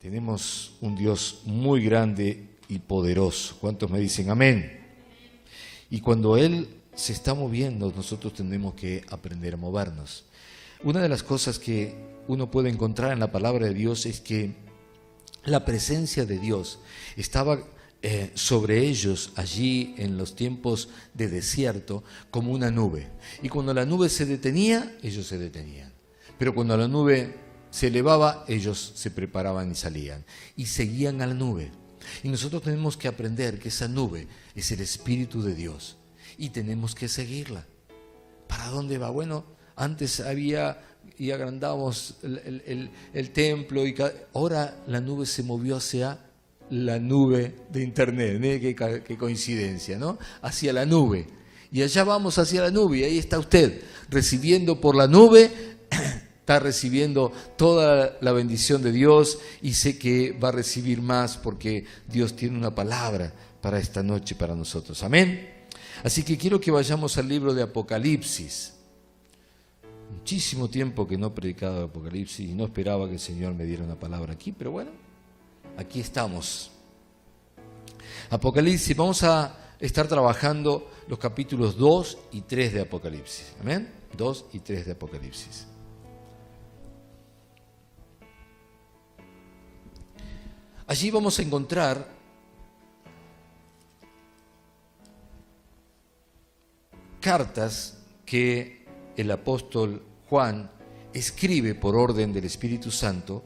Tenemos un Dios muy grande y poderoso. ¿Cuántos me dicen amén? Y cuando Él se está moviendo, nosotros tenemos que aprender a movernos. Una de las cosas que uno puede encontrar en la palabra de Dios es que la presencia de Dios estaba sobre ellos allí en los tiempos de desierto como una nube. Y cuando la nube se detenía, ellos se detenían. Pero cuando la nube se elevaba, ellos se preparaban y salían. Y seguían a la nube. Y nosotros tenemos que aprender que esa nube es el Espíritu de Dios. Y tenemos que seguirla. ¿Para dónde va? Bueno, antes había y agrandamos el templo. Ahora la nube se movió hacia la nube de internet. Qué coincidencia, ¿no? Hacia la nube. Y allá vamos hacia la nube. Y ahí está usted, recibiendo por la nube. Está recibiendo toda la bendición de Dios y sé que va a recibir más porque Dios tiene una palabra para esta noche para nosotros. Amén. Así que quiero que vayamos al libro de Apocalipsis. Muchísimo tiempo que no he predicado de Apocalipsis y no esperaba que el Señor me diera una palabra aquí, pero bueno, aquí estamos. Apocalipsis, vamos a estar trabajando los capítulos 2 y 3 de Apocalipsis. Amén. 2 y 3 de Apocalipsis. Allí vamos a encontrar cartas que el apóstol Juan escribe por orden del Espíritu Santo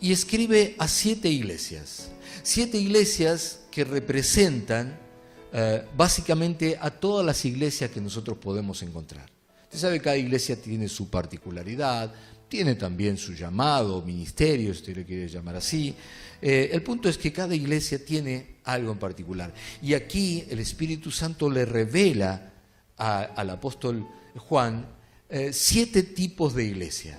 y escribe a 7 iglesias. 7 iglesias que representan básicamente a todas las iglesias que nosotros podemos encontrar. Usted sabe que cada iglesia tiene su particularidad, tiene también su llamado, ministerio, si usted le quiere llamar así. El punto es que cada iglesia tiene algo en particular. Y aquí el Espíritu Santo le revela al apóstol Juan 7 tipos de iglesia,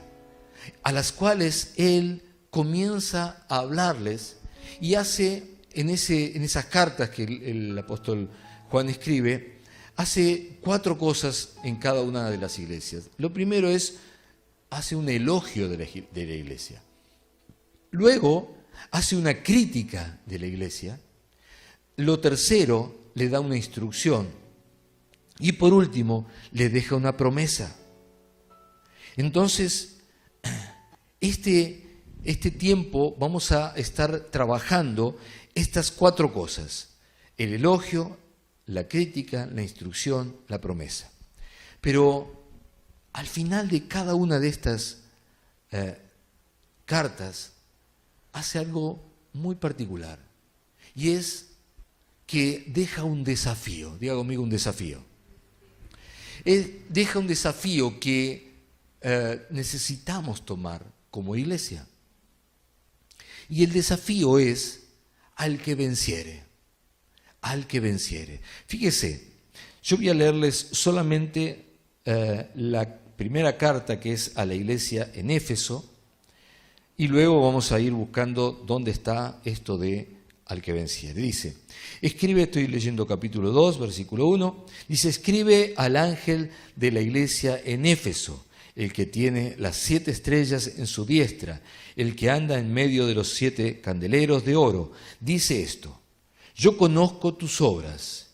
a las cuales él comienza a hablarles y hace en esas cartas que el apóstol Juan escribe, hace 4 cosas en cada una de las iglesias. Lo primero es, hace un elogio de la iglesia. Luego, hace una crítica de la iglesia. Lo tercero, le da una instrucción. Y por último, le deja una promesa. Entonces, este tiempo vamos a estar trabajando estas 4 cosas. El elogio, la crítica, la instrucción, la promesa. Pero al final de cada una de estas cartas hace algo muy particular y es que deja un desafío. Diga conmigo, un desafío. Deja un desafío que necesitamos tomar como iglesia. Y el desafío es al que venciere. Al que venciere. Fíjese, yo voy a leerles solamente la primera carta, que es a la iglesia en Éfeso, y luego vamos a ir buscando dónde está esto de al que venciere. Dice, escribe, estoy leyendo capítulo 2, versículo 1, dice, escribe al ángel de la iglesia en Éfeso, el que tiene las 7 estrellas en su diestra, el que anda en medio de los 7 candeleros de oro, dice esto, yo conozco tus obras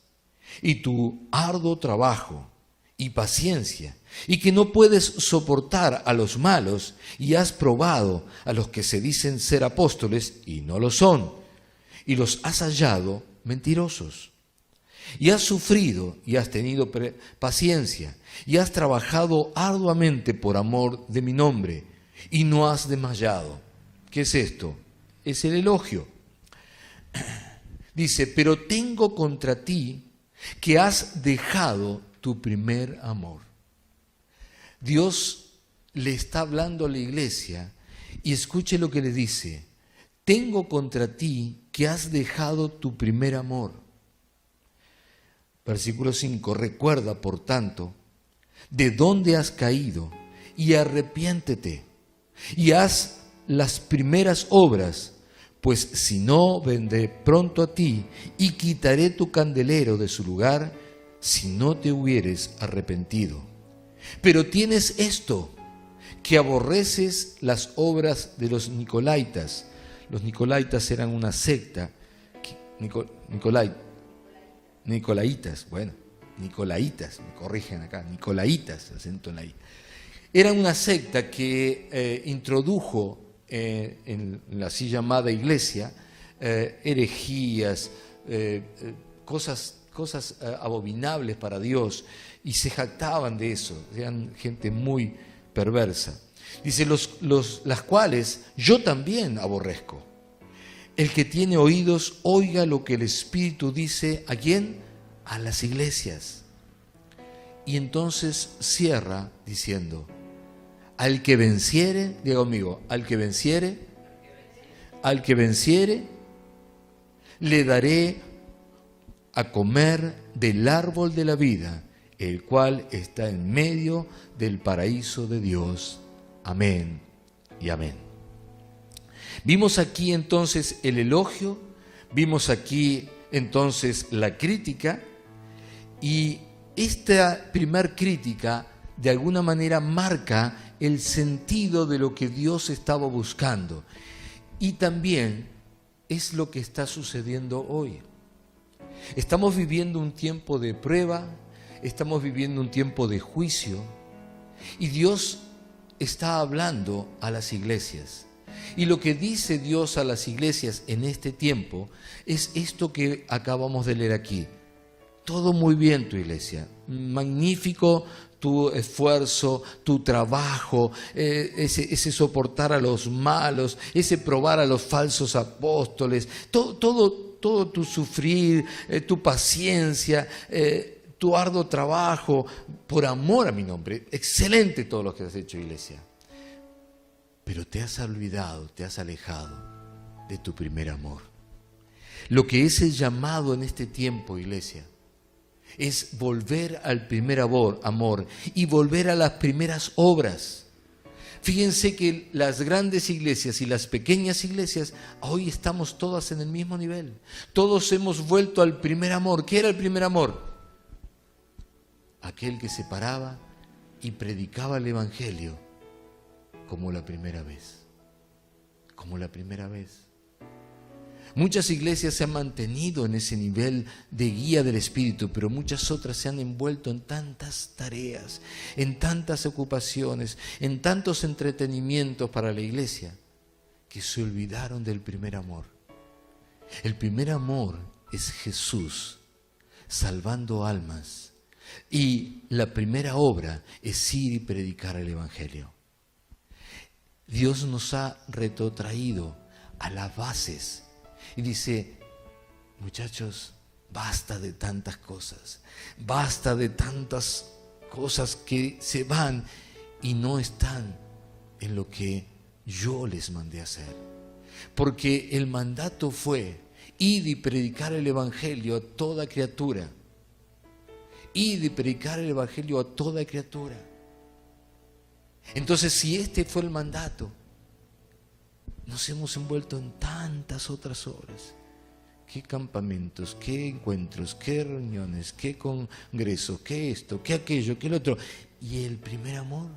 y tu arduo trabajo y paciencia, y que no puedes soportar a los malos, y has probado a los que se dicen ser apóstoles y no lo son, y los has hallado mentirosos. Y has sufrido y has tenido paciencia, y has trabajado arduamente por amor de mi nombre, y no has desmayado. ¿Qué es esto? Es el elogio. Dice, pero tengo contra ti que has dejado tu primer amor. Dios le está hablando a la iglesia y escuche lo que le dice. Tengo contra ti que has dejado tu primer amor. Versículo 5. Recuerda, por tanto, de dónde has caído y arrepiéntete y haz las primeras obras, pues si no, vendré pronto a ti y quitaré tu candelero de su lugar si no te hubieres arrepentido. Pero tienes esto, que aborreces las obras de los nicolaitas, Los nicolaitas eran una secta, nicolaitas, me corrigen acá, nicolaitas, acento en la I. Eran una secta que introdujo en la así llamada iglesia herejías, cosas abominables para Dios, y se jactaban de eso. Eran gente muy perversa. Dice, las cuales yo también aborrezco. El que tiene oídos, oiga lo que el Espíritu dice. ¿A quién? A las iglesias. Y entonces cierra diciendo, al que venciere, diga conmigo, al que venciere, le daré a comer del árbol de la vida, el cual está en medio del paraíso de Dios. Amén y amén. Vimos aquí entonces el elogio, vimos aquí entonces la crítica, y esta primer crítica de alguna manera marca el sentido de lo que Dios estaba buscando, y también es lo que está sucediendo hoy. Estamos viviendo un tiempo de prueba, estamos viviendo un tiempo de juicio, y Dios está hablando a las iglesias. Y lo que dice Dios a las iglesias en este tiempo es esto que acabamos de leer aquí. Todo muy bien, tu iglesia, magnífico tu esfuerzo, tu trabajo, ese soportar a los malos, ese probar a los falsos apóstoles, todo tu sufrir, tu paciencia, tu arduo trabajo por amor a mi nombre. Excelente todo lo que has hecho, iglesia. Pero te has olvidado, te has alejado de tu primer amor. Lo que es el llamado en este tiempo, iglesia, es volver al primer amor y volver a las primeras obras. Fíjense que las grandes iglesias y las pequeñas iglesias, hoy estamos todas en el mismo nivel. Todos hemos vuelto al primer amor. ¿Qué era el primer amor? Aquel que se paraba y predicaba el Evangelio como la primera vez. Como la primera vez. Muchas iglesias se han mantenido en ese nivel de guía del Espíritu, pero muchas otras se han envuelto en tantas tareas, en tantas ocupaciones, en tantos entretenimientos para la iglesia, que se olvidaron del primer amor. El primer amor es Jesús salvando almas, y la primera obra es ir y predicar el Evangelio. Dios nos ha retrotraído a las bases y dice, muchachos, basta de tantas cosas, basta de tantas cosas que se van y no están en lo que yo les mandé a hacer. Porque el mandato fue, id y predicar el Evangelio a toda criatura. Id y predicar el Evangelio a toda criatura. Entonces, si este fue el mandato, nos hemos envuelto en tantas otras obras. ¿Qué campamentos, qué encuentros, qué reuniones, qué congresos, qué esto, qué aquello, qué lo otro? Y el primer amor,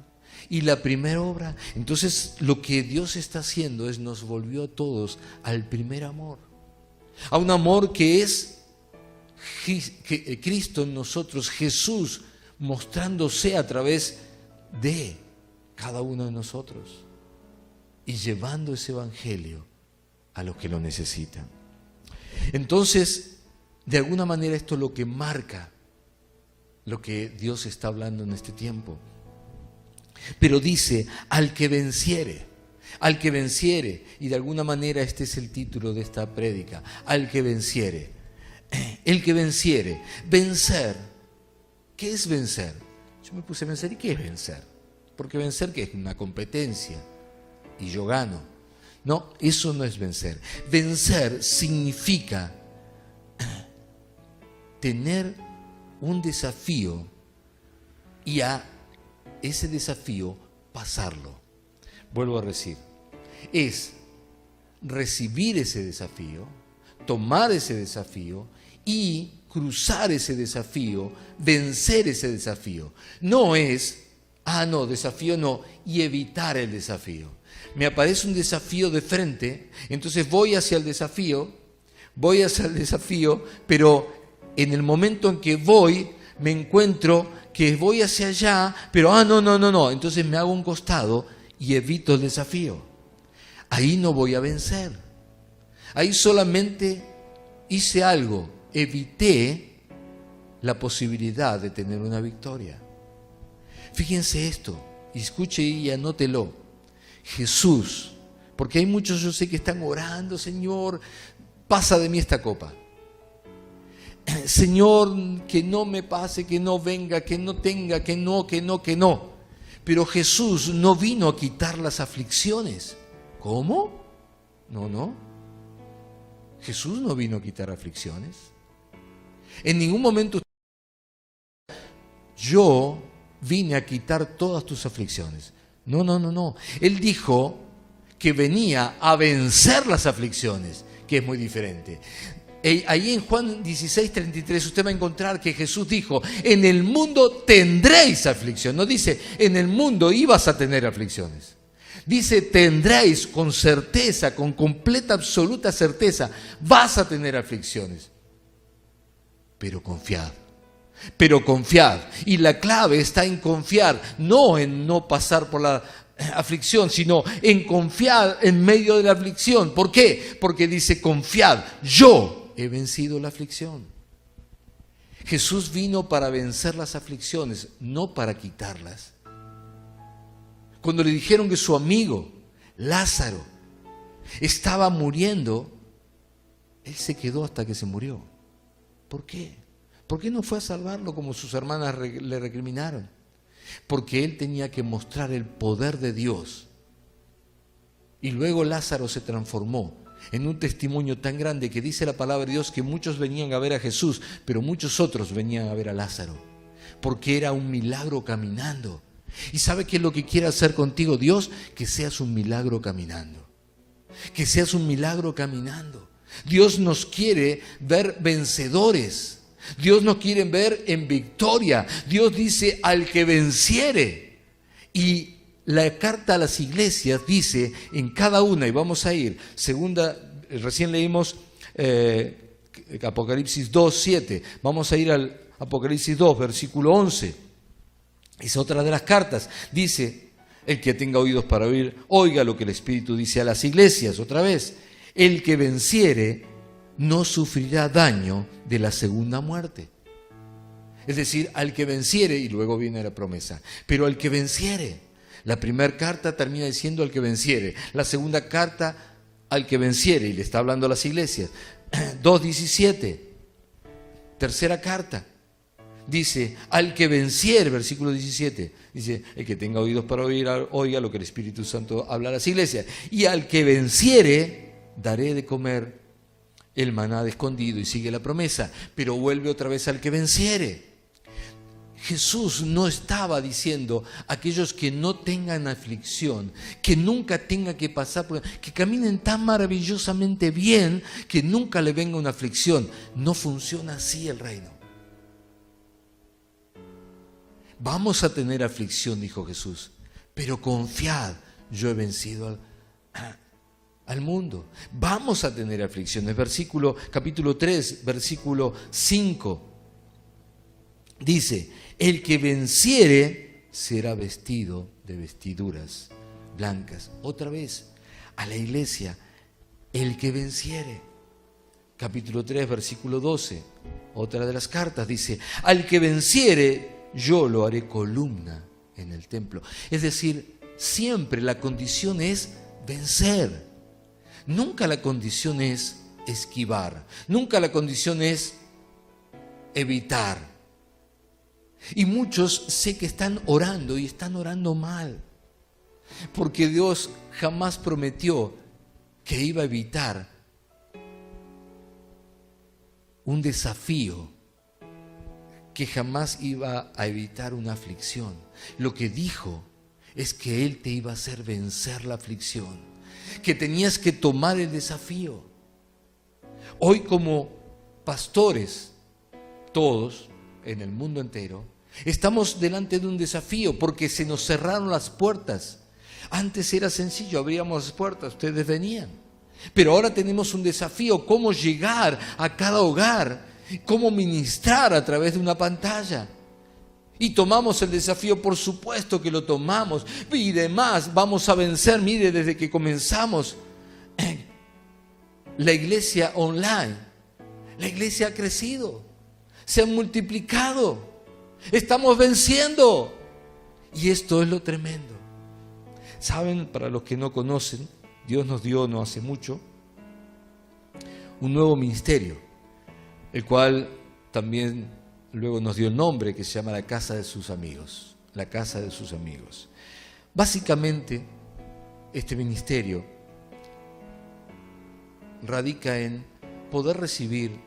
y la primera obra. Entonces, lo que Dios está haciendo es nos volvió a todos al primer amor. A un amor que es Cristo en nosotros, Jesús mostrándose a través de cada uno de nosotros y llevando ese evangelio a los que lo necesitan. Entonces, de alguna manera esto es lo que marca lo que Dios está hablando en este tiempo. Pero dice, al que venciere, y de alguna manera este es el título de esta prédica, al que venciere. El que venciere, vencer. ¿Qué es vencer? Yo me puse a vencer, ¿y qué es vencer? Porque vencer, ¿qué es? Una competencia y yo gano. No, eso no es vencer. Vencer significa tener un desafío y a ese desafío pasarlo. Vuelvo a decir, es recibir ese desafío, tomar ese desafío y cruzar ese desafío, vencer ese desafío. No es Ah, no, desafío no. Y evitar el desafío. Me aparece un desafío de frente, entonces voy hacia el desafío, pero en el momento en que voy, me encuentro que voy hacia allá, pero no. Entonces me hago un costado y evito el desafío. Ahí no voy a vencer. Ahí solamente hice algo, evité la posibilidad de tener una victoria. Fíjense esto, y escuche y anótelo. Jesús, porque hay muchos, yo sé que están orando, Señor, pasa de mí esta copa. Señor, que no me pase, que no venga, que no tenga, que no. Pero Jesús no vino a quitar las aflicciones. ¿Cómo? No. Jesús no vino a quitar aflicciones. En ningún momento yo vine a quitar todas tus aflicciones. No. Él dijo que venía a vencer las aflicciones, que es muy diferente. Ahí en Juan 16:33 usted va a encontrar que Jesús dijo, en el mundo tendréis aflicción. No dice, en el mundo ibas a tener aflicciones. Dice, tendréis con certeza, con completa, absoluta certeza, vas a tener aflicciones. Pero confiad. Y la clave está en confiar, no en no pasar por la aflicción, sino en confiar en medio de la aflicción. ¿Por qué? Porque dice, confiad, yo he vencido la aflicción. Jesús vino para vencer las aflicciones, no para quitarlas. Cuando le dijeron que su amigo, Lázaro, estaba muriendo, él se quedó hasta que se murió. ¿Por qué? ¿Por qué no fue a salvarlo como sus hermanas le recriminaron? Porque él tenía que mostrar el poder de Dios. Y luego Lázaro se transformó en un testimonio tan grande que dice la palabra de Dios que muchos venían a ver a Jesús, pero muchos otros venían a ver a Lázaro, porque era un milagro caminando. ¿Y sabe qué es lo que quiere hacer contigo Dios? Que seas un milagro caminando. Que seas un milagro caminando. Dios nos quiere ver vencedores. Dios nos quiere ver en victoria. Dios dice al que venciere. Y la carta a las iglesias dice en cada una, y vamos a ir, recién leímos Apocalipsis 2:7, vamos a ir al Apocalipsis 2, versículo 11. Es otra de las cartas. Dice, el que tenga oídos para oír, oiga lo que el Espíritu dice a las iglesias. Otra vez, el que venciere no sufrirá daño de la segunda muerte. Es decir, al que venciere, y luego viene la promesa, pero al que venciere. La primera carta termina diciendo al que venciere. La segunda carta, al que venciere, y le está hablando a las iglesias. 2:17, tercera carta. Dice, al que venciere, versículo 17, dice, el que tenga oídos para oír, oiga lo que el Espíritu Santo habla a las iglesias. Y al que venciere, daré de comer el maná de escondido, y sigue la promesa, pero vuelve otra vez al que venciere. Jesús no estaba diciendo aquellos que no tengan aflicción, que nunca tengan que pasar por, que caminen tan maravillosamente bien que nunca le venga una aflicción. No funciona así el reino. Vamos a tener aflicción, dijo Jesús, pero confiad, yo he vencido al mundo. Vamos a tener aflicciones. Capítulo 3, versículo 5. Dice, el que venciere será vestido de vestiduras blancas. Otra vez, a la iglesia, el que venciere. Capítulo 3, versículo 12. Otra de las cartas dice, al que venciere, yo lo haré columna en el templo. Es decir, siempre la condición es vencer. Nunca la condición es esquivar. Nunca la condición es evitar. Y muchos sé que están orando y están orando mal. Porque Dios jamás prometió que iba a evitar un desafío, que jamás iba a evitar una aflicción. Lo que dijo es que Él te iba a hacer vencer la aflicción, que tenías que tomar el desafío. Hoy como pastores, todos en el mundo entero, Estamos delante de un desafío porque se nos cerraron las puertas. Antes era sencillo, abríamos las puertas, ustedes venían. Pero ahora tenemos un desafío, cómo llegar a cada hogar, cómo ministrar a través de una pantalla. Y tomamos el desafío, por supuesto que lo tomamos. Y demás, vamos a vencer, mire, desde que comenzamos la iglesia online. La iglesia ha crecido, se ha multiplicado, estamos venciendo. Y esto es lo tremendo. Saben, para los que no conocen, Dios nos dio no hace mucho un nuevo ministerio, el cual también luego nos dio el nombre, que se llama la Casa de sus Amigos. La Casa de sus Amigos. Básicamente, este ministerio radica en poder recibir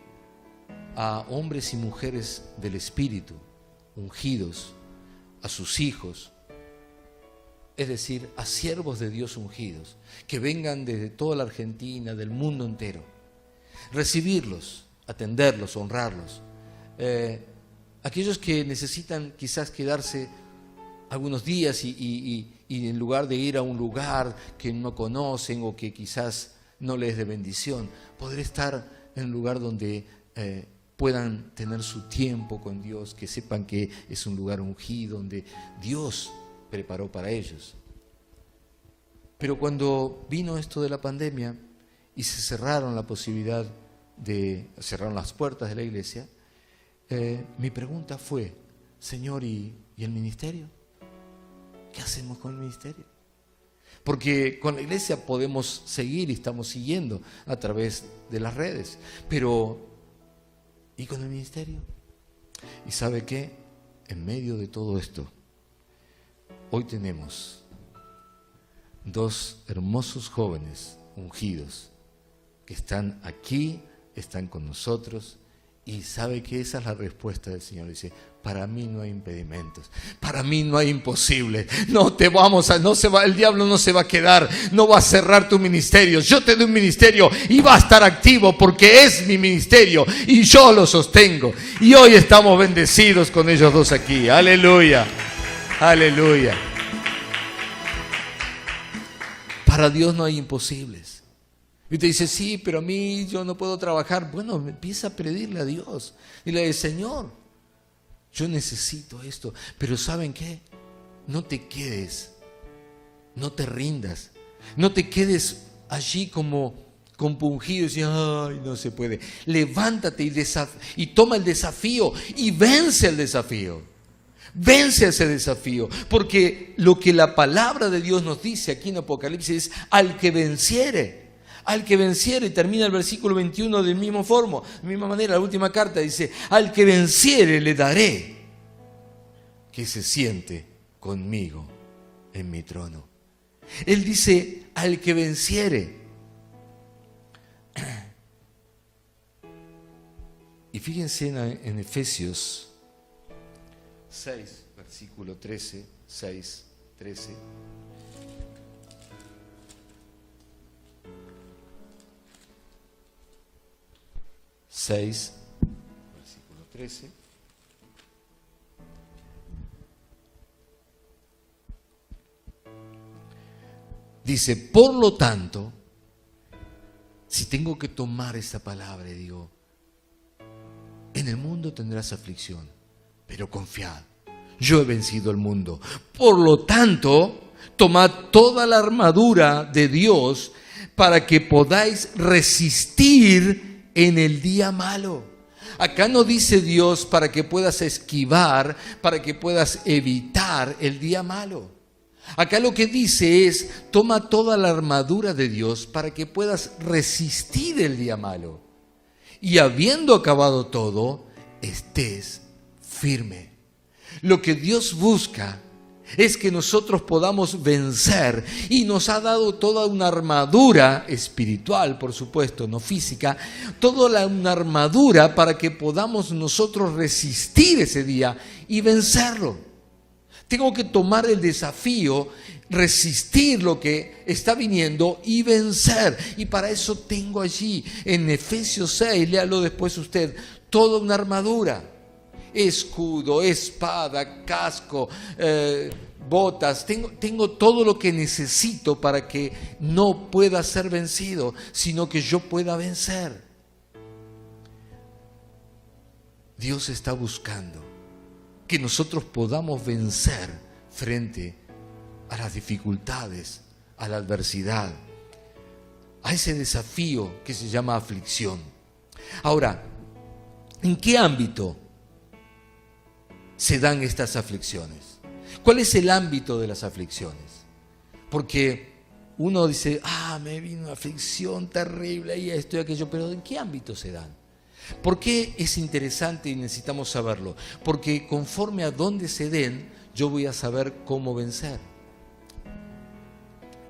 a hombres y mujeres del Espíritu, ungidos, a sus hijos, es decir, a siervos de Dios ungidos, que vengan desde toda la Argentina, del mundo entero. Recibirlos, atenderlos, honrarlos. Aquellos que necesitan quizás quedarse algunos días y en lugar de ir a un lugar que no conocen o que quizás no les dé bendición, poder estar en un lugar donde puedan tener su tiempo con Dios, que sepan que es un lugar ungido, donde Dios preparó para ellos. Pero cuando vino esto de la pandemia y se cerraron la posibilidad cerraron las puertas de la iglesia, mi pregunta fue, Señor, ¿y el ministerio? ¿Qué hacemos con el ministerio? Porque con la iglesia podemos seguir y estamos siguiendo a través de las redes, pero ¿y con el ministerio? ¿Y sabe qué? En medio de todo esto, hoy tenemos 2 hermosos jóvenes ungidos que están aquí, están con nosotros, y sabe que esa es la respuesta del Señor. Dice, para mí no hay impedimentos, para mí no hay imposible. El diablo no se va a quedar, no va a cerrar tu ministerio. Yo te doy un ministerio y va a estar activo porque es mi ministerio y yo lo sostengo. Y hoy estamos bendecidos con ellos 2 aquí. Aleluya, aleluya. Para Dios no hay imposibles. Y te dice, sí, pero a mí yo no puedo trabajar. Bueno, empieza a pedirle a Dios. Dile, Señor, yo necesito esto. Pero ¿saben qué? No te quedes, no te rindas, no te quedes allí como compungido y decir, ay, no se puede. Levántate y toma el desafío y vence el desafío. Vence ese desafío, porque lo que la palabra de Dios nos dice aquí en Apocalipsis es al que venciere. Al que venciere, y termina el versículo 21 de la misma manera, la última carta dice, al que venciere le daré que se siente conmigo en mi trono. Él dice, al que venciere. Y fíjense en Efesios 6, versículo 13, 6, 13. Versículo 13. Dice, por lo tanto, si tengo que tomar esta palabra, digo, en el mundo tendrás aflicción, pero confiad, yo he vencido el mundo. Por lo tanto, tomad toda la armadura de Dios para que podáis resistir en el día malo. Acá no dice Dios para que puedas esquivar, para que puedas evitar el día malo. Acá lo que dice es, toma toda la armadura de Dios para que puedas resistir el día malo. Y habiendo acabado todo, estés firme. Lo que Dios busca es que nosotros podamos vencer, y nos ha dado toda una armadura espiritual, por supuesto, no física, toda una armadura para que podamos nosotros resistir ese día y vencerlo. Tengo que tomar el desafío, resistir lo que está viniendo y vencer. Y para eso tengo allí en Efesios 6, léalo después usted, toda una armadura. escudo, espada, casco, botas, tengo todo lo que necesito para que no pueda ser vencido, sino que yo pueda vencer. Dios está buscando que nosotros podamos vencer frente a las dificultades, a la adversidad, a ese desafío que se llama aflicción. Ahora, ¿en qué ámbito se dan estas aflicciones? ¿Cuál es el ámbito de las aflicciones? Porque uno dice, me vino una aflicción terrible y esto y aquello, pero ¿en qué ámbito se dan? ¿Por qué es interesante y necesitamos saberlo? Porque conforme a dónde se den, yo voy a saber cómo vencer.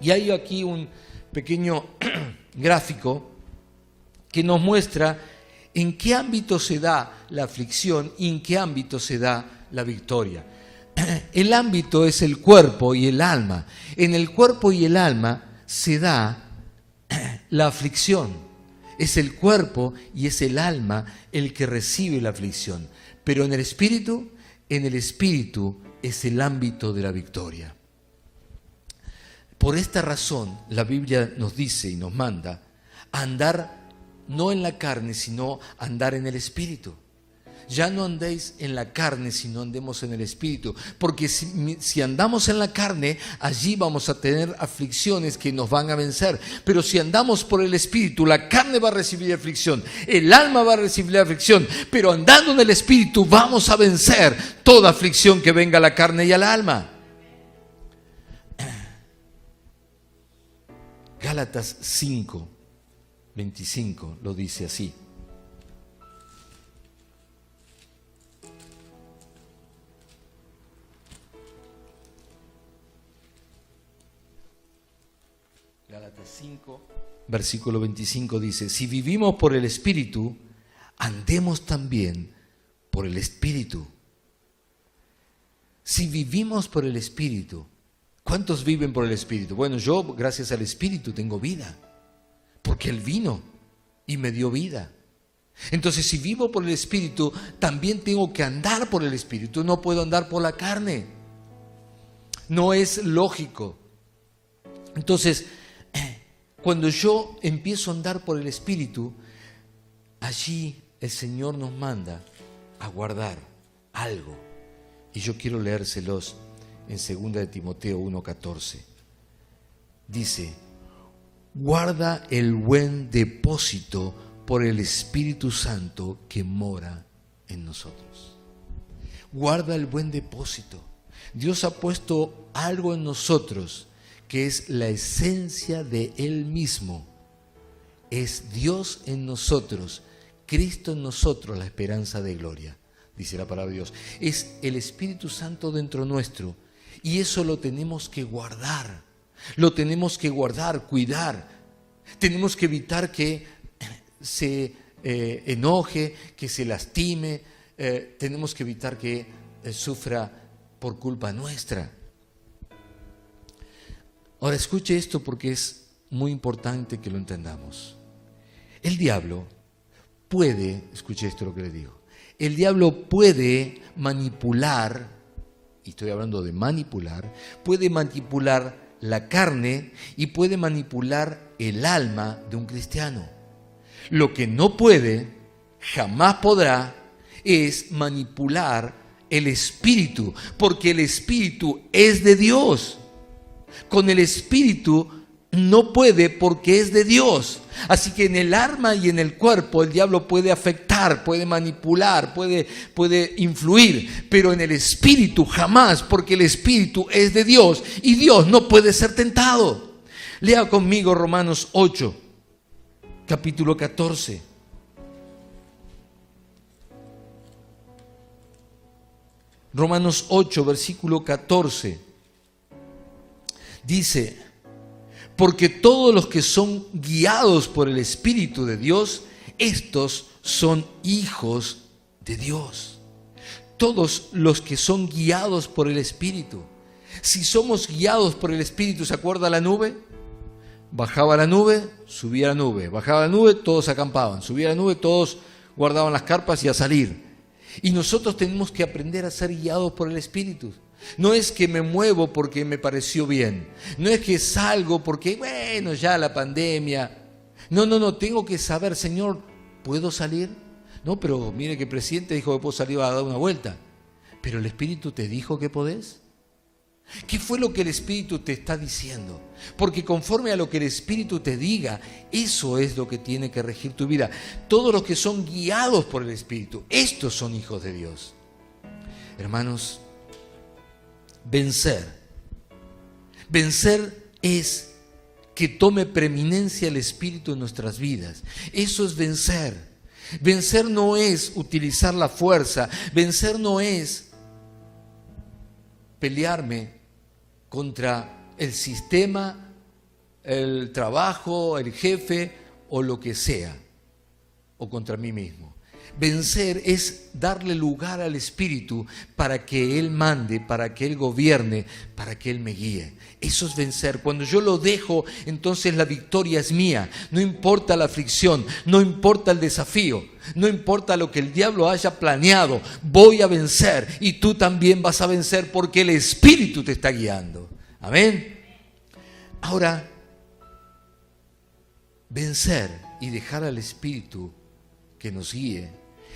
Y hay aquí un pequeño gráfico que nos muestra en qué ámbito se da la aflicción y en qué ámbito se da la victoria. El ámbito es el cuerpo y el alma. En el cuerpo y el alma se da la aflicción. Es el cuerpo y es el alma el que recibe la aflicción. Pero en el espíritu es el ámbito de la victoria. Por esta razón, la Biblia nos dice y nos manda a andar no en la carne, sino andar en el espíritu. Ya no andéis en la carne, sino andemos en el espíritu. Porque si andamos en la carne, allí vamos a tener aflicciones que nos van a vencer. Pero si andamos por el espíritu, la carne va a recibir aflicción, el alma va a recibir aflicción. Pero andando en el espíritu vamos a vencer toda aflicción que venga a la carne y al alma. Gálatas 5:25 lo dice así. Gálatas 5, versículo 25 dice, si vivimos por el Espíritu, andemos también por el Espíritu. Si vivimos por el Espíritu, ¿cuántos viven por el Espíritu? Bueno, yo gracias al Espíritu tengo vida, porque Él vino y me dio vida. Entonces, si vivo por el Espíritu, también tengo que andar por el Espíritu, no puedo andar por la carne. No es lógico. Entonces, cuando yo empiezo a andar por el Espíritu, allí el Señor nos manda a guardar algo. Y yo quiero leérselos en 2 de Timoteo 1:14. Dice, guarda el buen depósito por el Espíritu Santo que mora en nosotros. Guarda el buen depósito. Dios ha puesto algo en nosotros que es la esencia de Él mismo. Es Dios en nosotros, Cristo en nosotros, la esperanza de gloria, dice la palabra de Dios. Es el Espíritu Santo dentro nuestro y eso lo tenemos que guardar. Lo tenemos que guardar, cuidar. Tenemos que evitar que se enoje, que se lastime. Tenemos que evitar que sufra por culpa nuestra. Ahora escuche esto porque es muy importante que lo entendamos. El diablo puede, escuche esto lo que le digo, el diablo puede manipular, y estoy hablando de manipular, puede manipular la carne y puede manipular el alma de un cristiano. Lo que no puede, jamás podrá, es manipular el espíritu, porque el espíritu es de Dios. Con el espíritu no puede porque es de Dios. Así que en el alma y en el cuerpo el diablo puede afectar, puede manipular, puede influir, pero en el espíritu jamás, porque el espíritu es de Dios y Dios no puede ser tentado. Lea conmigo Romanos 8, capítulo 14. Romanos 8, versículo 14. Dice, porque todos los que son guiados por el Espíritu de Dios, estos son hijos de Dios. Todos los que son guiados por el Espíritu. Si somos guiados por el Espíritu, ¿se acuerda la nube? Bajaba la nube, subía la nube. Bajaba la nube, todos acampaban. Subía la nube, todos guardaban las carpas y a salir. Y nosotros tenemos que aprender a ser guiados por el Espíritu. No es que me muevo porque me pareció bien. No es que salgo porque, bueno, ya la pandemia. No, tengo que saber, Señor, ¿puedo salir? No, pero mire que el presidente dijo que puedo salir a dar una vuelta. Pero el Espíritu te dijo que podés. ¿Qué fue lo que el Espíritu te está diciendo? Porque conforme a lo que el Espíritu te diga, eso es lo que tiene que regir tu vida. Todos los que son guiados por el Espíritu, estos son hijos de Dios. Hermanos, vencer es que tome preeminencia el Espíritu en nuestras vidas. Eso es vencer. Vencer no es utilizar la fuerza. Vencer no es pelearme contra el sistema, el trabajo, el jefe o lo que sea, o contra mí mismo. Vencer es darle lugar al Espíritu para que Él mande, para que Él gobierne, para que Él me guíe. Eso es vencer. Cuando yo lo dejo, entonces la victoria es mía. No importa la aflicción, no importa el desafío, no importa lo que el diablo haya planeado, voy a vencer y tú también vas a vencer porque el Espíritu te está guiando. Amén. Ahora, vencer y dejar al Espíritu que nos guíe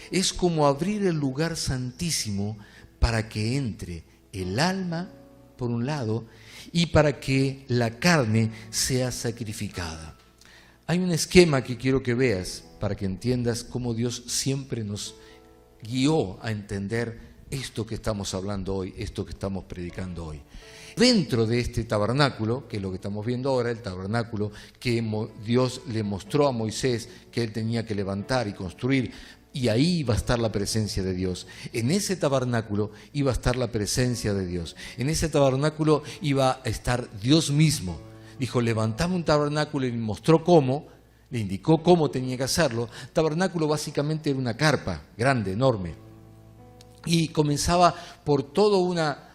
es como abrir el lugar santísimo para que entre el alma, por un lado, y para que la carne sea sacrificada. Hay un esquema que quiero que veas para que entiendas cómo Dios siempre nos guió a entender esto que estamos hablando hoy, esto que estamos predicando hoy. Dentro de este tabernáculo, que es lo que estamos viendo ahora, el tabernáculo que Dios le mostró a Moisés que él tenía que levantar y construir, y ahí iba a estar la presencia de Dios. En ese tabernáculo iba a estar la presencia de Dios. En ese tabernáculo iba a estar Dios mismo. Dijo, levantame un tabernáculo y le mostró cómo, le indicó cómo tenía que hacerlo. El tabernáculo básicamente era una carpa grande, enorme. Y comenzaba por toda una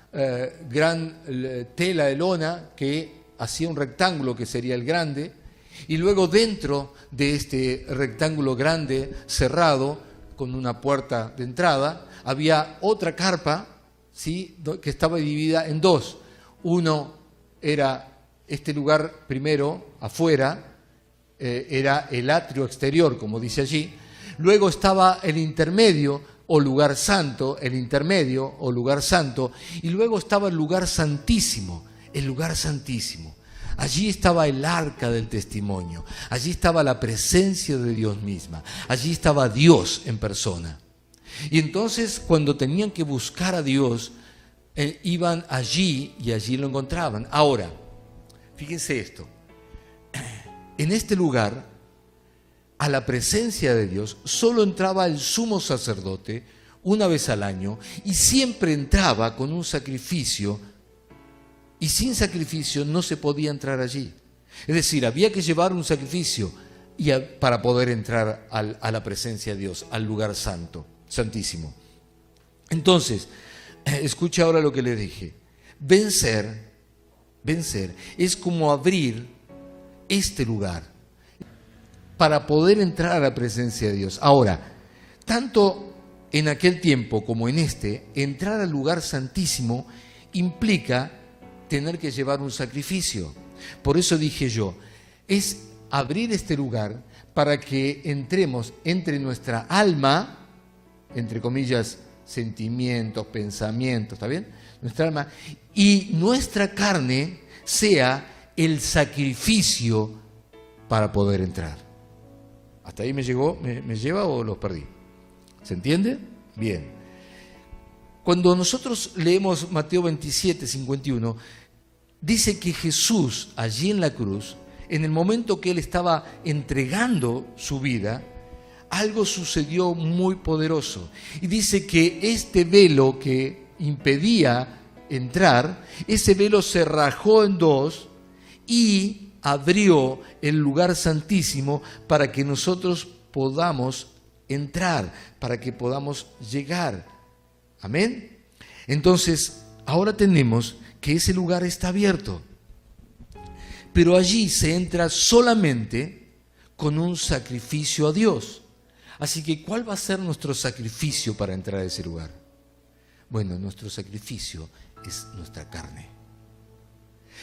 gran tela de lona que hacía un rectángulo que sería el grande, y luego dentro de este rectángulo grande cerrado con una puerta de entrada había otra carpa, ¿sí?, que estaba dividida en dos. Uno era este lugar primero afuera, era el atrio exterior, como dice allí. Luego estaba el intermedio o lugar santo, el intermedio o lugar santo, y luego estaba el lugar santísimo, el lugar santísimo. Allí estaba el arca del testimonio, allí estaba la presencia de Dios misma, allí estaba Dios en persona. Y entonces cuando tenían que buscar a Dios, iban allí y allí lo encontraban. Ahora, fíjense esto, en este lugar, a la presencia de Dios, solo entraba el sumo sacerdote una vez al año y siempre entraba con un sacrificio, y sin sacrificio no se podía entrar allí. Es decir, había que llevar un sacrificio para poder entrar a la presencia de Dios, al lugar santo, santísimo. Entonces, escucha ahora lo que le dije. Vencer es como abrir este lugar para poder entrar a la presencia de Dios. Ahora, tanto en aquel tiempo como en este, entrar al lugar santísimo implica tener que llevar un sacrificio. Por eso dije yo, es abrir este lugar para que entre nuestra alma, entre comillas, sentimientos, pensamientos, ¿está bien? Nuestra alma, y nuestra carne sea el sacrificio para poder entrar. ¿Hasta ahí me lleva o los perdí? ¿Se entiende? Bien. Cuando nosotros leemos Mateo 27, 51, dice que Jesús, allí en la cruz, en el momento que Él estaba entregando su vida, algo sucedió muy poderoso. Y dice que este velo que impedía entrar, ese velo se rajó en dos y abrió el lugar santísimo para que nosotros podamos entrar, para que podamos llegar. Amén. Entonces, ahora tenemos que ese lugar está abierto, pero allí se entra solamente con un sacrificio a Dios. Así que, ¿cuál va a ser nuestro sacrificio para entrar a ese lugar? Bueno, nuestro sacrificio es nuestra carne.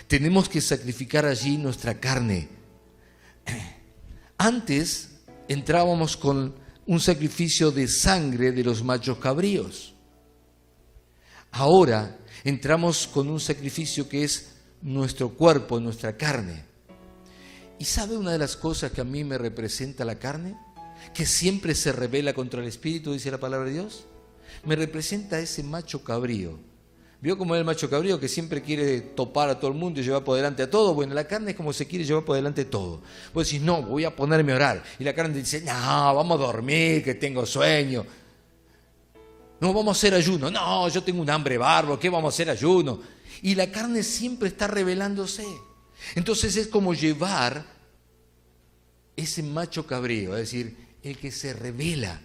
Tenemos que sacrificar allí nuestra carne. Antes entrábamos con un sacrificio de sangre de los machos cabríos. Ahora entramos con un sacrificio que es nuestro cuerpo, nuestra carne. ¿Y sabe una de las cosas que a mí me representa la carne? Que siempre se rebela contra el espíritu, dice la palabra de Dios. Me representa ese macho cabrío. ¿Vio cómo es el macho cabrío que siempre quiere topar a todo el mundo y llevar por delante a todo? Bueno, la carne es como se quiere llevar por delante todo. Vos decís, no, voy a ponerme a orar. Y la carne dice, no, vamos a dormir, que tengo sueño. No, vamos a hacer ayuno. No, yo tengo un hambre bárbaro, ¿qué vamos a hacer ayuno? Y la carne siempre está rebelándose. Entonces es como llevar ese macho cabrío, es decir, el que se rebela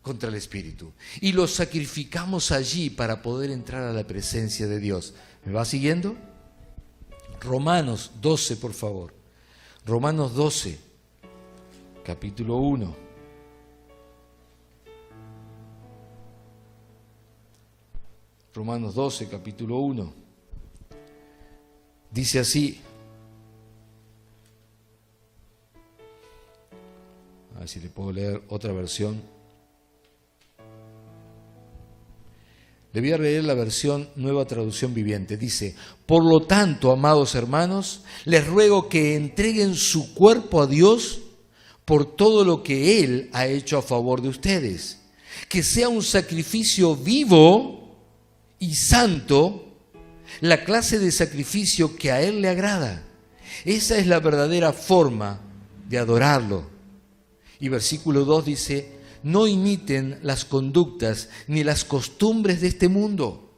contra el Espíritu. Y lo sacrificamos allí para poder entrar a la presencia de Dios. ¿Me va siguiendo? Romanos 12, por favor. Romanos 12, capítulo 1. Romanos 12, capítulo 1. Dice así. A ver si le puedo leer otra versión. Le voy a leer la versión Nueva Traducción Viviente. Dice, por lo tanto, amados hermanos, les ruego que entreguen su cuerpo a Dios por todo lo que Él ha hecho a favor de ustedes. Que sea un sacrificio vivo y santo, la clase de sacrificio que a Él le agrada. Esa es la verdadera forma de adorarlo. Y versículo 2 dice, no imiten las conductas ni las costumbres de este mundo.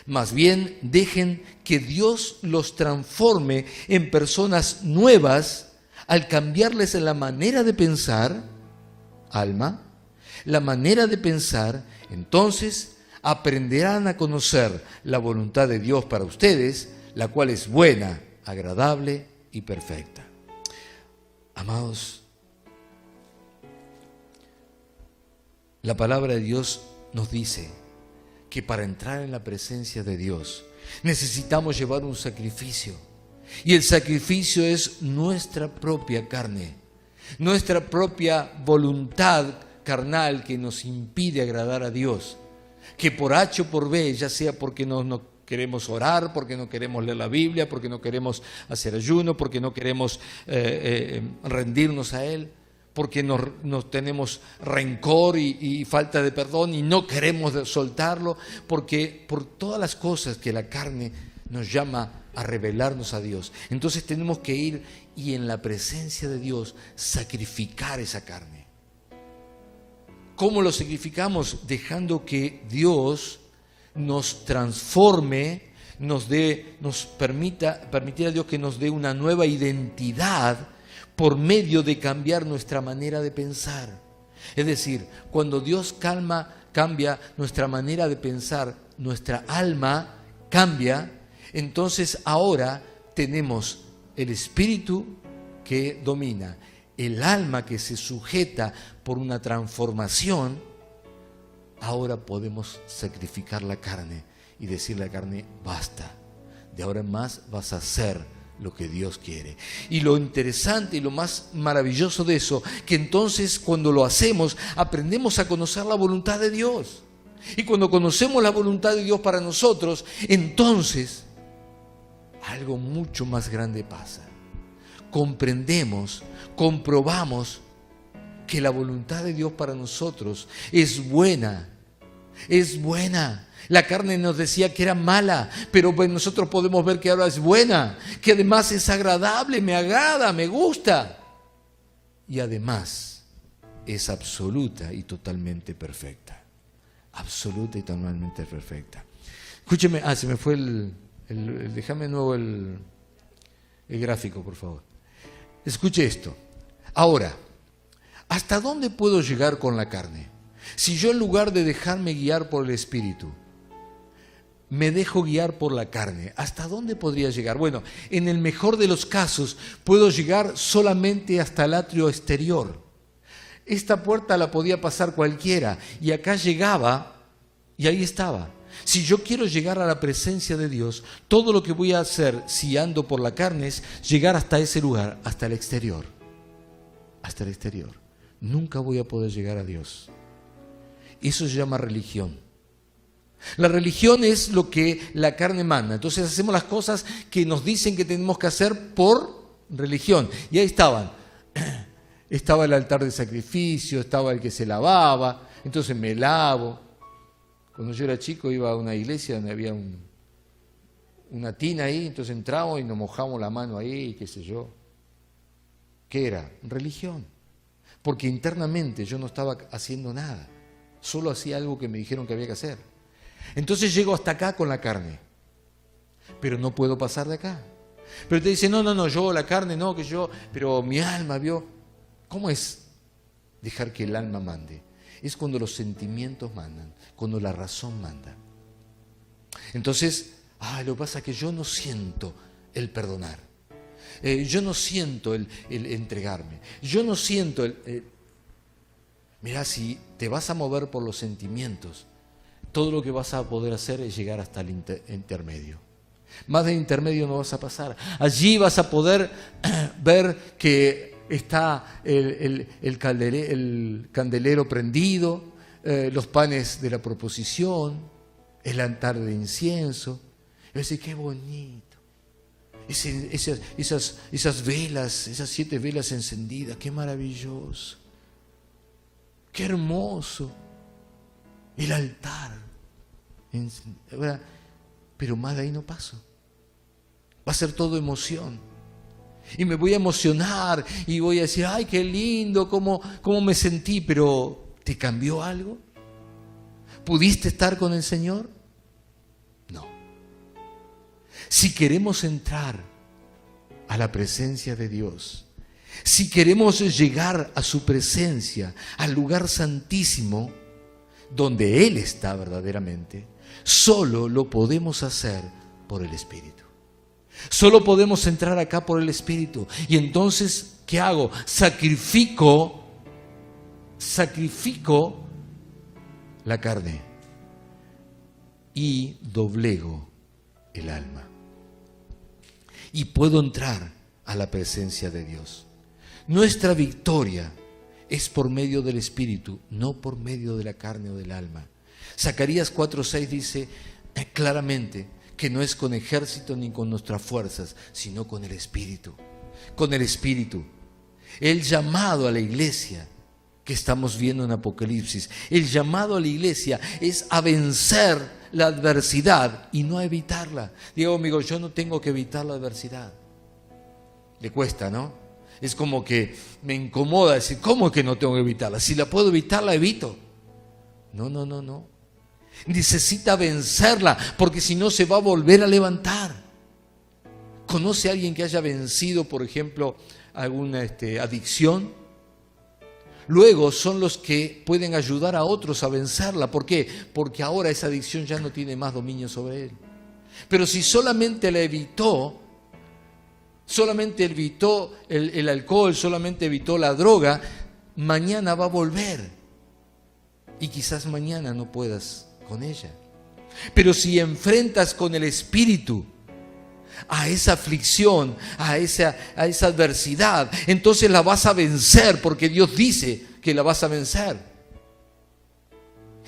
Más bien, dejen que Dios los transforme en personas nuevas al cambiarles la manera de pensar, alma, la manera de pensar. Entonces aprenderán a conocer la voluntad de Dios para ustedes, la cual es buena, agradable y perfecta. Amados, la palabra de Dios nos dice que para entrar en la presencia de Dios necesitamos llevar un sacrificio. Y el sacrificio es nuestra propia carne, nuestra propia voluntad carnal que nos impide agradar a Dios. Que por H o por B, ya sea porque no queremos orar, porque no queremos leer la Biblia, porque no queremos hacer ayuno, porque no queremos rendirnos a Él, porque nos tenemos rencor y falta de perdón y no queremos soltarlo, porque por todas las cosas que la carne nos llama a rebelarnos a Dios. Entonces tenemos que ir y en la presencia de Dios sacrificar esa carne. ¿Cómo lo sacrificamos? Dejando que Dios nos transforme, permitir a Dios que nos dé una nueva identidad por medio de cambiar nuestra manera de pensar. Es decir, cuando Dios cambia nuestra manera de pensar, nuestra alma cambia, entonces ahora tenemos el espíritu que domina, el alma que se sujeta por una transformación. Ahora podemos sacrificar la carne y decirle a la carne, basta, de ahora en más vas a hacer lo que Dios quiere. Y lo interesante y lo más maravilloso de eso, que entonces cuando lo hacemos, aprendemos a conocer la voluntad de Dios. Y cuando conocemos la voluntad de Dios para nosotros, entonces algo mucho más grande pasa. Comprendemos, comprobamos que la voluntad de Dios para nosotros es buena. Es buena. La carne nos decía que era mala, pero nosotros podemos ver que ahora es buena, que además es agradable, me agrada, me gusta. Y además es absoluta y totalmente perfecta. Absoluta y totalmente perfecta. Escúcheme, se me fue déjame de nuevo el gráfico, por favor. Escuche esto. Ahora, ¿hasta dónde puedo llegar con la carne? Si yo en lugar de dejarme guiar por el Espíritu, me dejo guiar por la carne, ¿hasta dónde podría llegar? Bueno, en el mejor de los casos, puedo llegar solamente hasta el atrio exterior. Esta puerta la podía pasar cualquiera y acá llegaba y ahí estaba. Si yo quiero llegar a la presencia de Dios, todo lo que voy a hacer si ando por la carne es llegar hasta ese lugar, hasta el exterior. Hasta el exterior. Nunca voy a poder llegar a Dios. Eso se llama religión. La religión es lo que la carne manda. Entonces hacemos las cosas que nos dicen que tenemos que hacer por religión. Y ahí estaban. Estaba el altar de sacrificio, estaba el que se lavaba, entonces me lavo. Cuando yo era chico iba a una iglesia donde había una tina ahí, entonces entramos y nos mojamos la mano ahí, qué sé yo. ¿Qué era? Religión. Porque internamente yo no estaba haciendo nada, solo hacía algo que me dijeron que había que hacer. Entonces llego hasta acá con la carne, pero no puedo pasar de acá. Pero te dice, no, yo la carne no, que yo, pero mi alma vio. ¿Cómo es dejar que el alma mande? Es cuando los sentimientos mandan, cuando la razón manda. Entonces, lo que pasa es que yo no siento el perdonar. Yo no siento el entregarme. Yo no siento Mirá, si te vas a mover por los sentimientos, todo lo que vas a poder hacer es llegar hasta el intermedio. Más del intermedio no vas a pasar. Allí vas a poder ver que está el candelero prendido, los panes de la proposición, el altar de incienso. Y vas a decir, qué bonito. Esas velas, esas 7 velas encendidas, qué maravilloso. Qué hermoso. El altar. Pero más de ahí no paso. Va a ser todo emoción. Y me voy a emocionar y voy a decir, ay, qué lindo, cómo me sentí, pero ¿te cambió algo? ¿Pudiste estar con el Señor? No. Si queremos entrar a la presencia de Dios, si queremos llegar a su presencia, al lugar santísimo, donde Él está verdaderamente, solo lo podemos hacer por el Espíritu. Solo podemos entrar acá por el Espíritu. Y entonces, ¿qué hago? Sacrifico la carne y doblego el alma. Y puedo entrar a la presencia de Dios. Nuestra victoria es por medio del Espíritu, no por medio de la carne o del alma. Zacarías 4:6 dice claramente que no es con ejército ni con nuestras fuerzas, sino con el Espíritu. Con el Espíritu. El llamado a la iglesia que estamos viendo en Apocalipsis, el llamado a la iglesia es a vencer la adversidad y no a evitarla. Digo, amigo, yo no tengo que evitar la adversidad. Le cuesta, ¿no? Es como que me incomoda decir, ¿cómo es que no tengo que evitarla? Si la puedo evitar, la evito. No. Necesita vencerla, porque si no se va a volver a levantar. ¿Conoce a alguien que haya vencido, por ejemplo, alguna adicción? Luego son los que pueden ayudar a otros a vencerla. ¿Por qué? Porque ahora esa adicción ya no tiene más dominio sobre él. Pero si solamente la evitó, solamente evitó el alcohol, solamente evitó la droga, mañana va a volver. Y quizás mañana no puedas con ella. Pero si enfrentas con el Espíritu a esa aflicción, a esa adversidad, entonces la vas a vencer, porque Dios dice que la vas a vencer.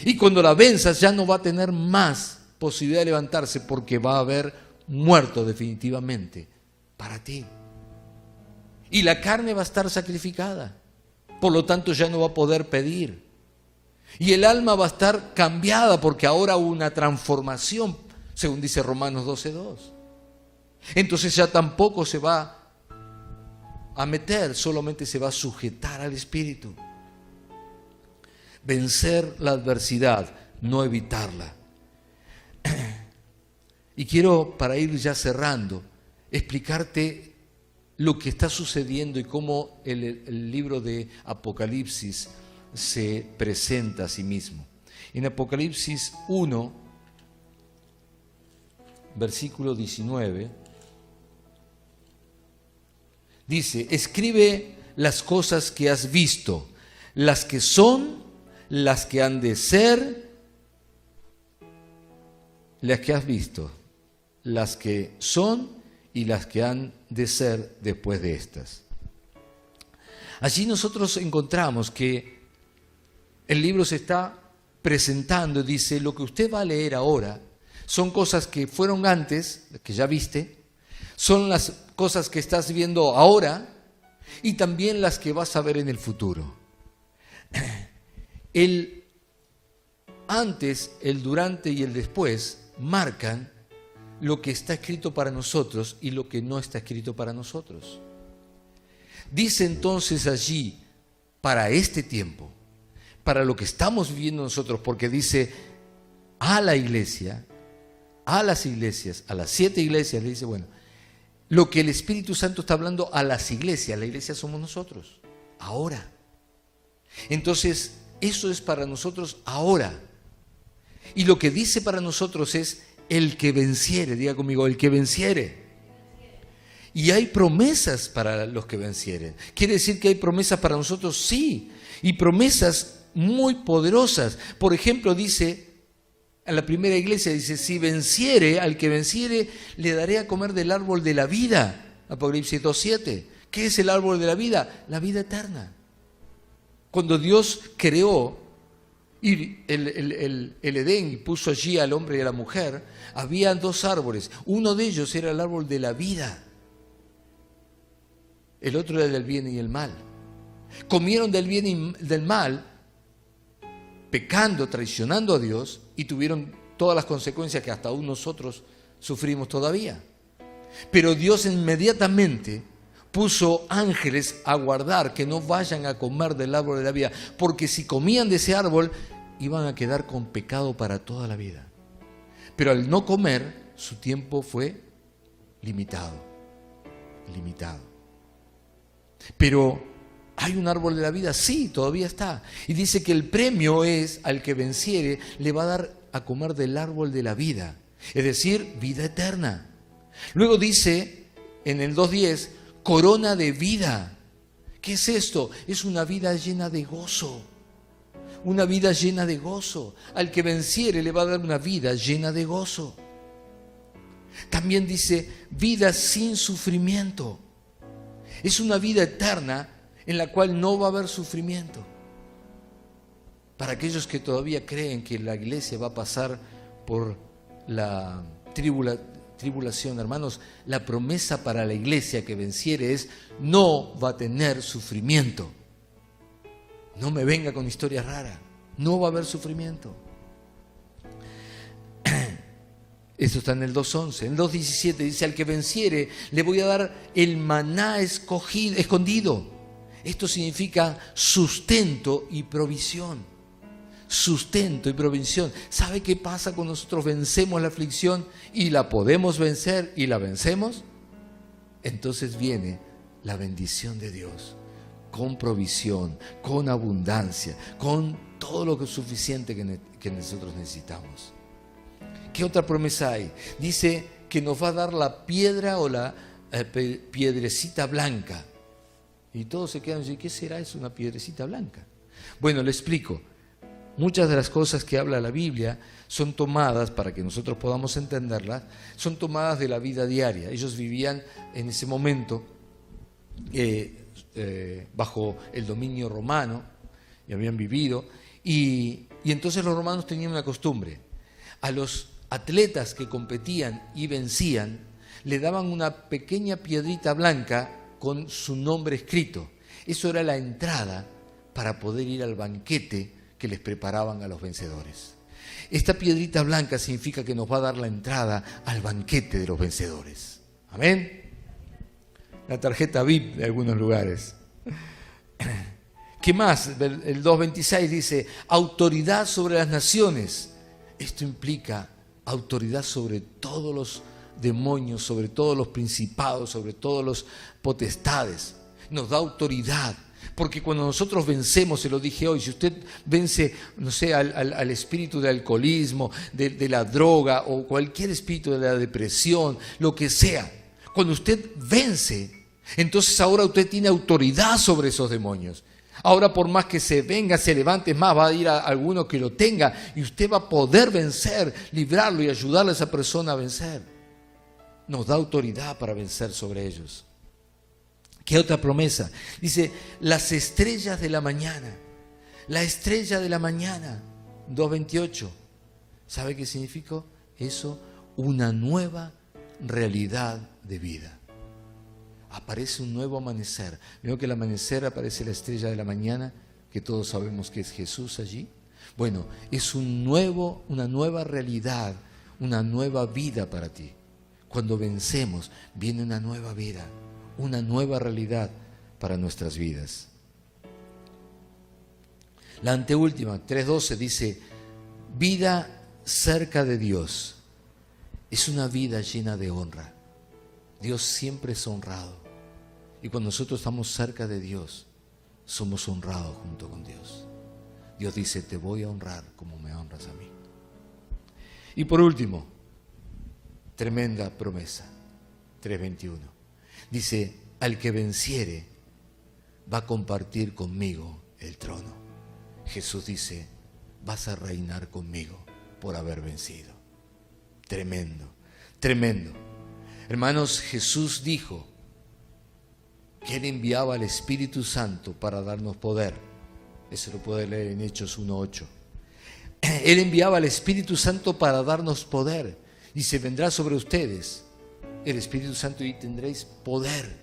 Y cuando la venzas ya no va a tener más posibilidad de levantarse, porque va a haber muerto definitivamente para ti. Y la carne va a estar sacrificada, por lo tanto ya no va a poder pedir. Y el alma va a estar cambiada, porque ahora hubo una transformación, según dice Romanos 12:2. Entonces ya tampoco se va a meter, solamente se va a sujetar al Espíritu. Vencer la adversidad, no evitarla. Y quiero, para ir ya cerrando, explicarte lo que está sucediendo y cómo el libro de Apocalipsis se presenta a sí mismo. En Apocalipsis 1, versículo 19, dice: escribe las cosas que has visto, las que son, las que han de ser, las que has visto, las que son y las que han de ser después de estas. Allí nosotros encontramos que el libro se está presentando y dice, lo que usted va a leer ahora son cosas que fueron antes, que ya viste, son las cosas que estás viendo ahora y también las que vas a ver en el futuro. El antes, el durante y el después marcan lo que está escrito para nosotros y lo que no está escrito para nosotros. Dice entonces allí, para este tiempo, para lo que estamos viviendo nosotros, porque dice a la iglesia, a las iglesias, a las 7 iglesias, le dice, bueno, lo que el Espíritu Santo está hablando a las iglesias, la iglesia somos nosotros, ahora. Entonces, eso es para nosotros ahora. Y lo que dice para nosotros es el que venciere, diga conmigo, el que venciere. Y hay promesas para los que vencieren. ¿Quiere decir que hay promesas para nosotros? Sí, y promesas muy poderosas. Por ejemplo, dice, en la primera iglesia dice, si venciere, al que venciere, le daré a comer del árbol de la vida. Apocalipsis 2:7. ¿Qué es el árbol de la vida? La vida eterna. Cuando Dios creó el Edén y puso allí al hombre y a la mujer, había 2 árboles. Uno de ellos era el árbol de la vida. El otro era del bien y el mal. Comieron del bien y del mal, pecando, traicionando a Dios, y tuvieron todas las consecuencias que hasta aún nosotros sufrimos todavía. Pero Dios inmediatamente puso ángeles a guardar que no vayan a comer del árbol de la vida, porque si comían de ese árbol iban a quedar con pecado para toda la vida. Pero al no comer, su tiempo fue limitado. Pero ¿hay un árbol de la vida? Sí, todavía está. Y dice que el premio es, al que venciere, le va a dar a comer del árbol de la vida. Es decir, vida eterna. Luego dice, en el 2:10, corona de vida. ¿Qué es esto? Es una vida llena de gozo. Una vida llena de gozo. Al que venciere le va a dar una vida llena de gozo. También dice, vida sin sufrimiento. Es una vida eterna en la cual no va a haber sufrimiento. Para aquellos que todavía creen que la iglesia va a pasar por la tribulación, hermanos, la promesa para la iglesia que venciere es, no va a tener sufrimiento. No me venga con historias raras, no va a haber sufrimiento. Esto está en el 2:11. En el 2:17 dice, al que venciere le voy a dar el maná escondido. Esto significa sustento y provisión. Sustento y provisión. ¿Sabe qué pasa cuando nosotros vencemos la aflicción y la podemos vencer y la vencemos? Entonces viene la bendición de Dios, con provisión, con abundancia, con todo lo que es suficiente que nosotros necesitamos. ¿Qué otra promesa hay? Dice que nos va a dar la piedra o la piedrecita blanca. Y todos se quedan diciendo, ¿qué será eso, una piedrecita blanca? Bueno, le explico. Muchas de las cosas que habla la Biblia son tomadas, para que nosotros podamos entenderlas, son tomadas de la vida diaria. Ellos vivían en ese momento bajo el dominio romano, y habían vivido, y entonces los romanos tenían una costumbre. A los atletas que competían y vencían, le daban una pequeña piedrita blanca con su nombre escrito. Eso era la entrada para poder ir al banquete que les preparaban a los vencedores. Esta piedrita blanca significa que nos va a dar la entrada al banquete de los vencedores. Amén. La tarjeta VIP de algunos lugares. ¿Qué más? El 2:26 dice, autoridad sobre las naciones. Esto implica autoridad sobre todos los demonios, sobre todos los principados, sobre todos los potestades. Nos da autoridad. Porque cuando nosotros vencemos, se lo dije hoy, si usted vence, no sé, al espíritu del alcoholismo, de la droga o cualquier espíritu de la depresión, lo que sea, cuando usted vence, entonces ahora usted tiene autoridad sobre esos demonios. Ahora por más que se venga, se levante, es más, va a ir a alguno que lo tenga y usted va a poder vencer, librarlo y ayudarle a esa persona a vencer. Nos da autoridad para vencer sobre ellos. ¿Qué otra promesa? Dice, las estrellas de la mañana. La estrella de la mañana, 2:28. ¿Sabe qué significa eso? Una nueva realidad de vida. Aparece un nuevo amanecer. Veo que al amanecer aparece la estrella de la mañana, que todos sabemos que es Jesús allí. Bueno, es una nueva realidad, una nueva vida para ti. Cuando vencemos, viene una nueva vida, una nueva realidad para nuestras vidas. La anteúltima, 3:12, dice, vida cerca de Dios. Es una vida llena de honra. Dios siempre es honrado. Y cuando nosotros estamos cerca de Dios, somos honrados junto con Dios. Dios dice, te voy a honrar como me honras a mí. Y por último, tremenda promesa, 3:21. Dice, al que venciere va a compartir conmigo el trono. Jesús dice, vas a reinar conmigo por haber vencido. Tremendo, tremendo. Hermanos, Jesús dijo que Él enviaba al Espíritu Santo para darnos poder. Eso lo puede leer en Hechos 1:8. Él enviaba al Espíritu Santo para darnos poder. Dice, vendrá sobre ustedes el Espíritu Santo y tendréis poder.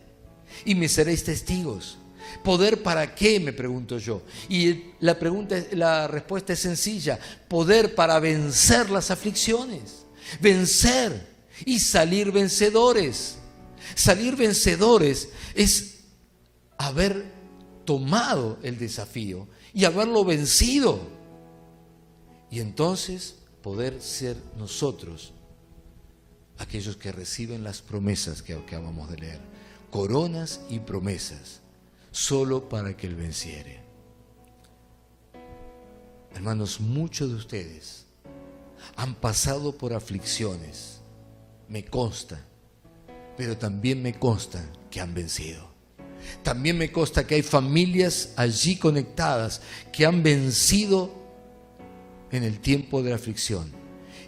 Y me seréis testigos. ¿Poder para qué? Me pregunto yo. Y la respuesta es sencilla. Poder para vencer las aflicciones. Vencer y salir vencedores. Salir vencedores es haber tomado el desafío y haberlo vencido. Y entonces poder ser nosotros aquellos que reciben las promesas que acabamos de leer. Coronas y promesas, solo para que Él venciere. Hermanos, muchos de ustedes han pasado por aflicciones, me consta, pero también me consta que han vencido. También me consta que hay familias allí conectadas que han vencido en el tiempo de la aflicción.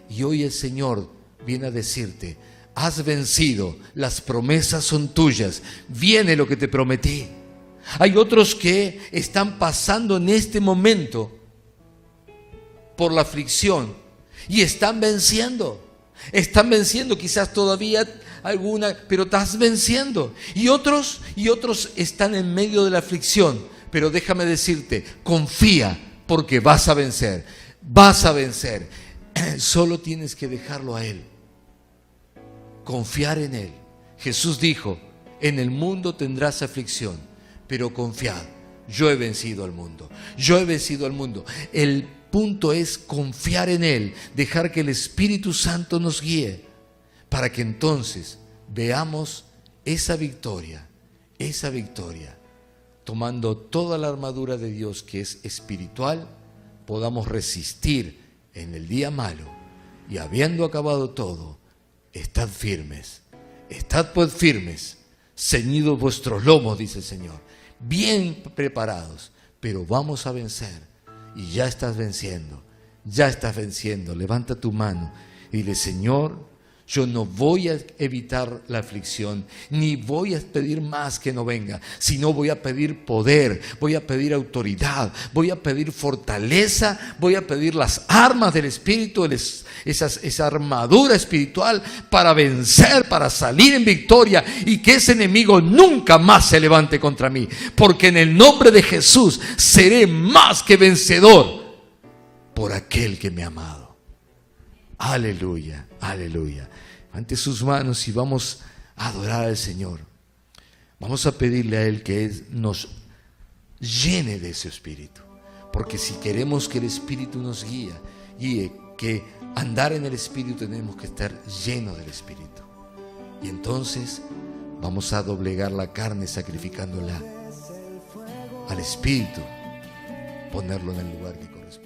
Y hoy el Señor viene a decirte, has vencido, las promesas son tuyas, viene lo que te prometí. Hay otros que están pasando en este momento por la aflicción y están venciendo quizás todavía alguna, pero estás venciendo. Y otros están en medio de la aflicción, pero déjame decirte, confía porque vas a vencer, solo tienes que dejarlo a Él, confiar en Él. Jesús dijo, en el mundo tendrás aflicción, pero confiad, yo he vencido al mundo, El punto es confiar en Él, dejar que el Espíritu Santo nos guíe, para que entonces veamos esa victoria, tomando toda la armadura de Dios que es espiritual, podamos resistir en el día malo y habiendo acabado todo, estad firmes, ceñidos vuestros lomos, dice el Señor, bien preparados, pero vamos a vencer. Y ya estás venciendo, levanta tu mano y dile, Señor, yo no voy a evitar la aflicción, ni voy a pedir más que no venga, sino voy a pedir poder, voy a pedir autoridad, voy a pedir fortaleza, voy a pedir las armas del Espíritu, esa armadura espiritual para vencer, para salir en victoria y que ese enemigo nunca más se levante contra mí, porque en el nombre de Jesús seré más que vencedor por aquel que me ha amado. Aleluya, aleluya. Ante sus manos y vamos a adorar al Señor. Vamos a pedirle a Él que Él nos llene de ese Espíritu. Porque si queremos que el Espíritu nos guíe, que andar en el Espíritu tenemos que estar llenos del Espíritu. Y entonces vamos a doblegar la carne sacrificándola al Espíritu, ponerlo en el lugar que corresponde.